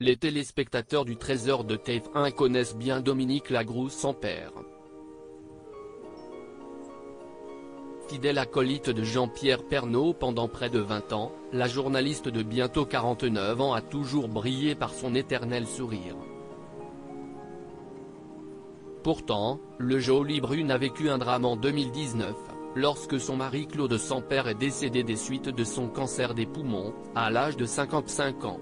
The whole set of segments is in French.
Les téléspectateurs du Trésor de TF1 connaissent bien Dominique Lagrousse sans père. Fidèle acolyte de Jean-Pierre Pernaut pendant près de 20 ans, la journaliste de bientôt 49 ans a toujours brillé par son éternel sourire. Pourtant, le Jolie Brune a vécu un drame en 2019, lorsque son mari Claude Sampère est décédé des suites de son cancer des poumons, à l'âge de 55 ans.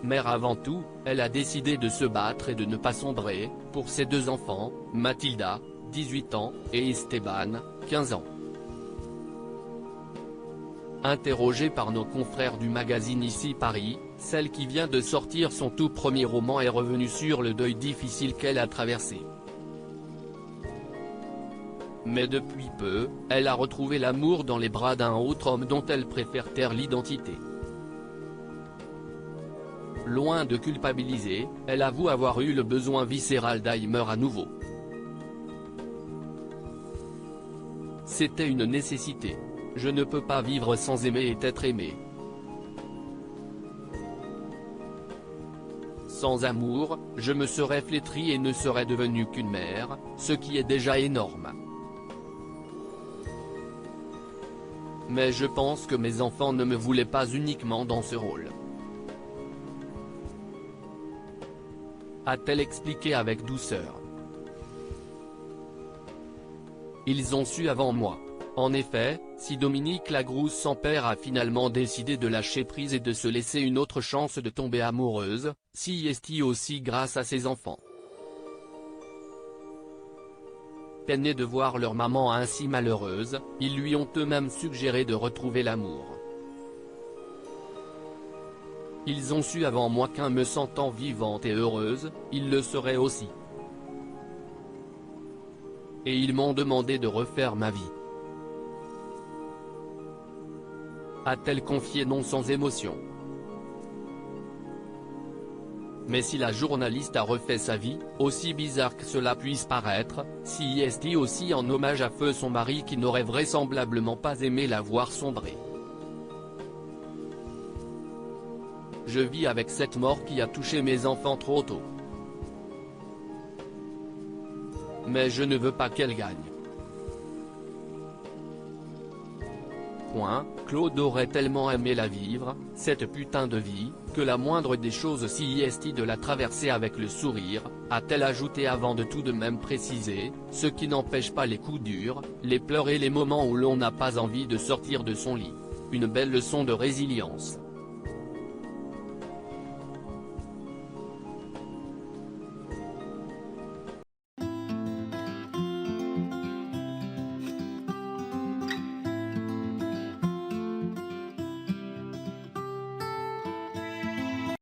Mère avant tout, elle a décidé de se battre et de ne pas sombrer, pour ses deux enfants, Mathilda, 18 ans, et Esteban, 15 ans. Interrogée par nos confrères du magazine Ici Paris, celle qui vient de sortir son tout premier roman est revenue sur le deuil difficile qu'elle a traversé. Mais depuis peu, elle a retrouvé l'amour dans les bras d'un autre homme dont elle préfère taire l'identité. Loin de culpabiliser, elle avoue avoir eu le besoin viscéral d'Aimer à nouveau. C'était une nécessité. Je ne peux pas vivre sans aimer et être aimé. Sans amour, je me serais flétrie et ne serais devenue qu'une mère, ce qui est déjà énorme. Mais je pense que mes enfants ne me voulaient pas uniquement dans ce rôle. A-t-elle expliqué avec douceur. Ils ont su avant moi. En effet, si Dominique Lagrousse sans père a finalement décidé de lâcher prise et de se laisser une autre chance de tomber amoureuse, si est-il aussi grâce à ses enfants. Peinés de voir leur maman ainsi malheureuse, ils lui ont eux-mêmes suggéré de retrouver l'amour. Ils ont su avant moi qu'en me sentant vivante et heureuse, ils le seraient aussi. Et ils m'ont demandé de refaire ma vie. A-t-elle confié non sans émotion. Mais si la journaliste a refait sa vie, aussi bizarre que cela puisse paraître, si est aussi en hommage à feu son mari qui n'aurait vraisemblablement pas aimé la voir sombrer. Je vis avec cette mort qui a touché mes enfants trop tôt. Mais je ne veux pas qu'elle gagne. Claude aurait tellement aimé la vivre, cette putain de vie, que la moindre des choses si est de la traverser avec le sourire, a-t-elle ajouté avant de tout de même préciser, ce qui n'empêche pas les coups durs, les pleurs et les moments où l'on n'a pas envie de sortir de son lit. Une belle leçon de résilience.